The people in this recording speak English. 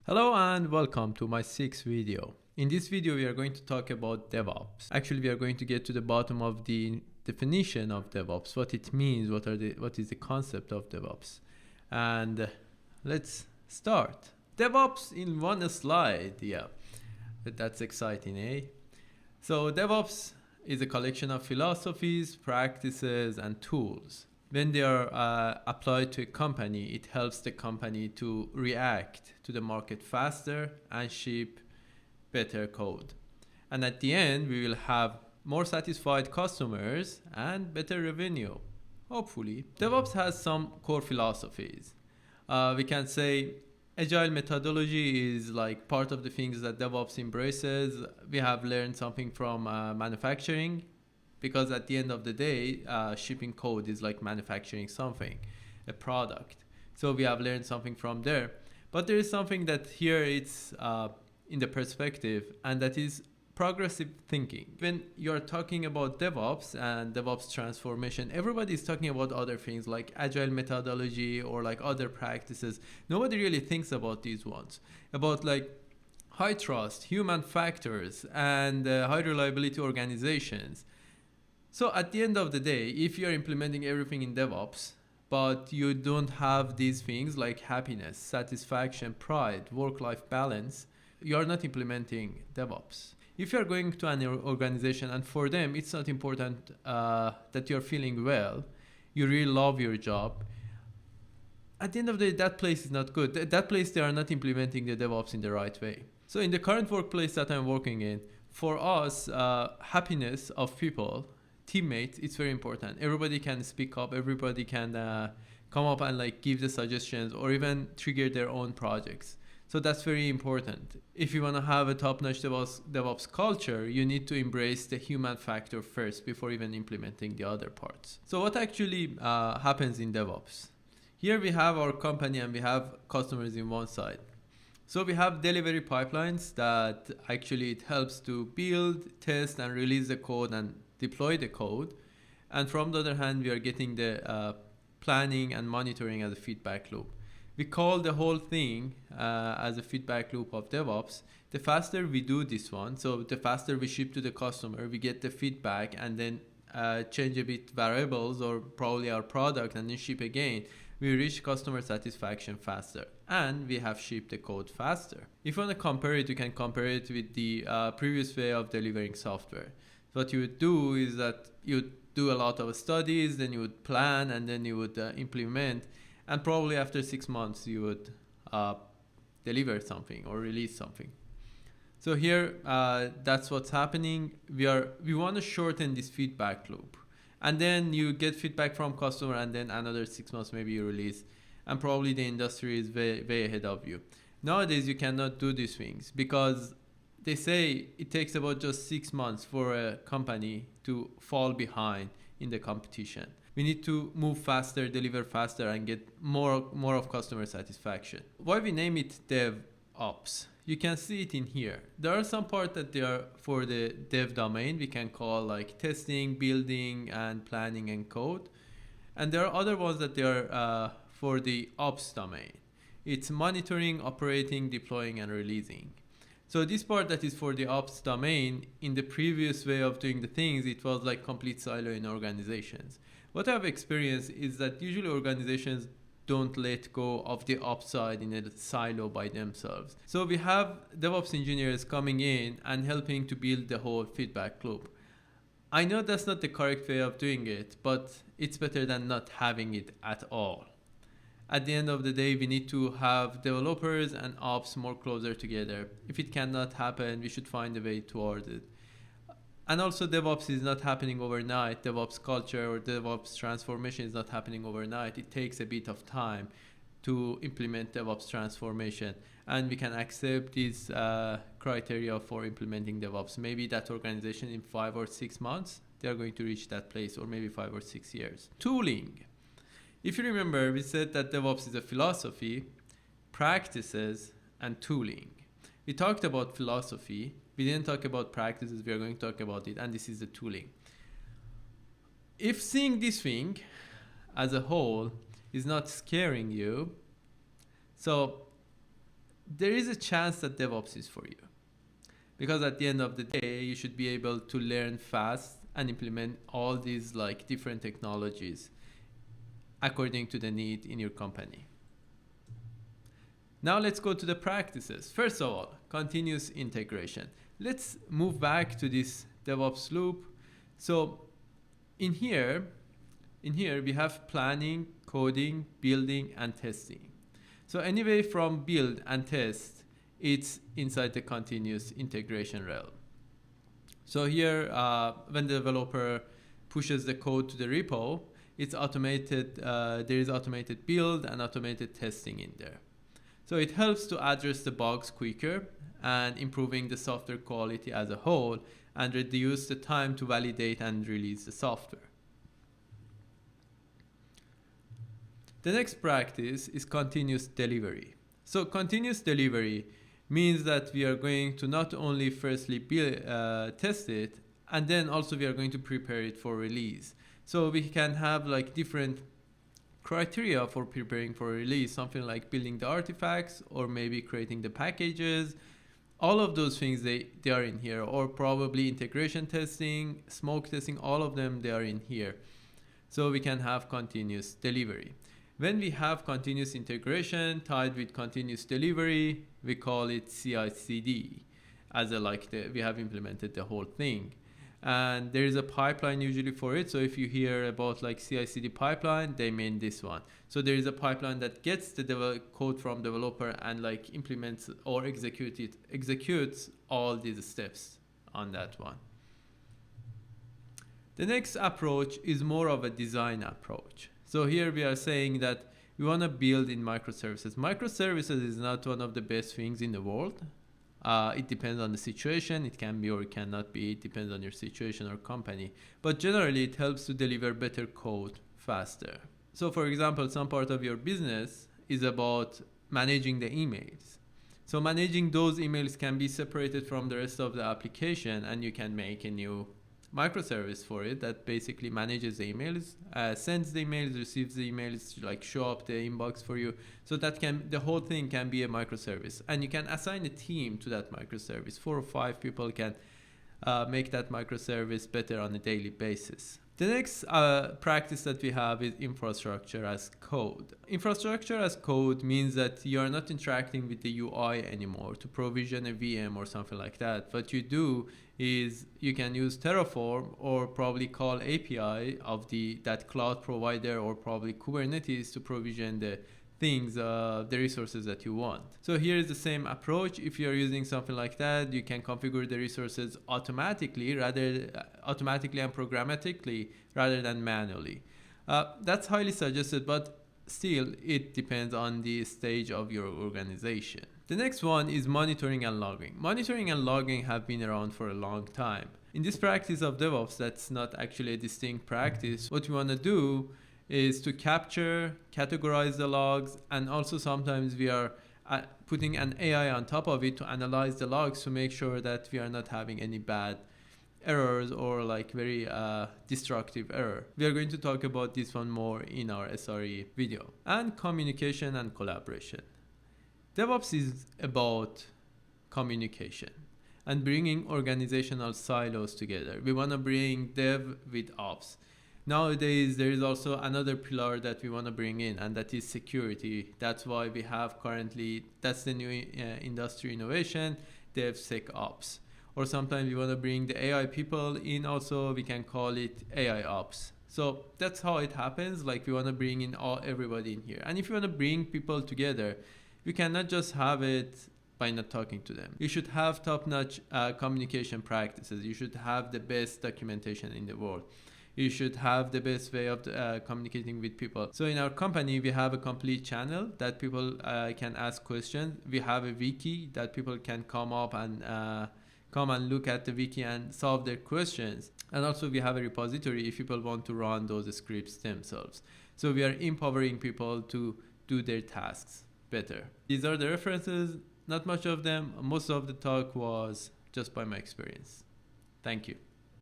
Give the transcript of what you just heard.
Hello and welcome to my sixth video. In this video, we are going to talk about DevOps. Actually, we are going to get to the bottom of the definition of DevOps, what it means, what is the concept of DevOps. And let's start. DevOps in one slide, yeah, that's exciting, eh? So DevOps is a collection of philosophies, practices, and tools. When they are applied to a company, it helps the company to react to the market faster and ship better code. And at the end, we will have more satisfied customers and better revenue, hopefully. DevOps has some core philosophies. We can say agile methodology is like part of the things that DevOps embraces. We have learned something from manufacturing, because at the end of the day, shipping code is like manufacturing something, a product. So we have learned something from there. But there is something that here it's in the perspective, and that is progressive thinking. When you're talking about DevOps and DevOps transformation, everybody is talking about other things like agile methodology or like other practices. Nobody really thinks about these ones, about like high trust, human factors, and high reliability organizations. So at the end of the day, if you're implementing everything in DevOps, but you don't have these things like happiness, satisfaction, pride, work-life balance, you're not implementing DevOps. If you're going to an organization and for them, it's not important that you're feeling well, you really love your job, at the end of the day, that place is not good. That place, they are not implementing the DevOps in the right way. So in the current workplace that I'm working in, for us, happiness of people, teammates, it's very important. Everybody can speak up, everybody can come up and like give the suggestions or even trigger their own projects. So that's very important. If you want to have a top-notch DevOps culture, you need to embrace the human factor first before even implementing the other parts. So what actually happens in DevOps? Here we have our company and we have customers in one side. So we have delivery pipelines that actually it helps to build, test, and release the code and deploy the code. And from the other hand, we are getting the planning and monitoring as a feedback loop. We call the whole thing as a feedback loop of DevOps. The faster we do this one, so the faster we ship to the customer, we get the feedback and then change a bit variables or probably our product and then ship again, we reach customer satisfaction faster and we have shipped the code faster. If you want to compare it, you can compare it with the previous way of delivering software. What you would do is that you would do a lot of studies, then you would plan, and then you would implement, and probably after 6 months you would deliver something or release something. So here, that's what's happening. We want to shorten this feedback loop, and then you get feedback from customer, and then another 6 months maybe you release, and probably the industry is way, way ahead of you. Nowadays you cannot do these things because they say it takes about just 6 months for a company to fall behind in the competition. We need to move faster, deliver faster, and get more of customer satisfaction. Why we name it DevOps? You can see it in here. There are some parts that they are for the dev domain. We can call like testing, building, and planning and code. And there are other ones that they are for the ops domain. It's monitoring, operating, deploying, and releasing. So this part that is for the ops domain, in the previous way of doing the things, it was like complete silo in organizations. What I've experienced is that usually organizations don't let go of the ops side in a silo by themselves. So we have DevOps engineers coming in and helping to build the whole feedback loop. I know that's not the correct way of doing it, but it's better than not having it at all. At the end of the day, we need to have developers and ops more closer together. If it cannot happen, we should find a way towards it. And also DevOps is not happening overnight. DevOps culture or DevOps transformation is not happening overnight. It takes a bit of time to implement DevOps transformation. And we can accept these criteria for implementing DevOps. Maybe that organization in 5 or 6 months, they are going to reach that place, or maybe 5 or 6 years. Tooling. If you remember, we said that DevOps is a philosophy, practices, and tooling. We talked about philosophy. We didn't talk about practices. We are going to talk about it. And this is the tooling. If seeing this thing as a whole is not scaring you, so there is a chance that DevOps is for you. Because at the end of the day, you should be able to learn fast and implement all these like different technologies according to the need in your company. Now let's go to the practices. First of all, continuous integration. Let's move back to this DevOps loop. So in here we have planning, coding, building, and testing. So anyway, from build and test, it's inside the continuous integration realm. So here, when the developer pushes the code to the repo, it's automated. There is automated build and automated testing in there. So it helps to address the bugs quicker and improving the software quality as a whole and reduce the time to validate and release the software. The next practice is continuous delivery. So continuous delivery means that we are going to not only firstly test it, and then also we are going to prepare it for release. So we can have like different criteria for preparing for release, something like building the artifacts or maybe creating the packages. All of those things, they are in here, or probably integration testing, smoke testing, all of them, they are in here. So we can have continuous delivery. When we have continuous integration tied with continuous delivery, we call it CI/CD, as we have implemented the whole thing. And there is a pipeline usually for it. So if you hear about like CI/CD pipeline, they mean this one. So there is a pipeline that gets the code from developer and like implements or executes all these steps on that one. The next approach is more of a design approach. So here we are saying that we want to build in microservices. Microservices is not one of the best things in the world. It depends on the situation. It can be or it cannot be. It depends on your situation or company. But generally, it helps to deliver better code faster. So for example, some part of your business is about managing the emails. So managing those emails can be separated from the rest of the application, and you can make a new microservice for it that basically manages the emails, sends the emails, receives the emails, like show up the inbox for you. So that the whole thing can be a microservice, and you can assign a team to that microservice. 4 or 5 people can make that microservice better on a daily basis. The next practice that we have is infrastructure as code. Infrastructure as code means that you are not interacting with the UI anymore to provision a VM or something like that. What you do is you can use Terraform or probably call API of that cloud provider or probably Kubernetes to provision the things, the resources that you want. So here is the same approach. If you're using something like that, you can configure the resources automatically and programmatically rather than manually. That's highly suggested, but still it depends on the stage of your organization. The next one is monitoring and logging. Monitoring and logging have been around for a long time. In this practice of DevOps, that's not actually a distinct practice. What we want to do is to capture, categorize the logs, and also sometimes we are putting an AI on top of it to analyze the logs to make sure that we are not having any bad errors or like very destructive error. We are going to talk about this one more in our SRE video. And communication and collaboration. DevOps is about communication and bringing organizational silos together. We want to bring dev with ops. Nowadays, there is also another pillar that we want to bring in, and that is security. That's why we have currently, that's the new industry innovation, DevSecOps. Or sometimes we want to bring the AI people in also, we can call it AI Ops. So that's how it happens. Like we want to bring in everybody in here. And if you want to bring people together, you cannot just have it by not talking to them. You should have top-notch communication practices. You should have the best documentation in the world. You should have the best way of communicating with people. So in our company, we have a complete channel that people can ask questions. We have a wiki that people can come and look at the wiki and solve their questions. And also we have a repository if people want to run those scripts themselves. So we are empowering people to do their tasks better. These are the references, not much of them. Most of the talk was just by my experience. Thank you.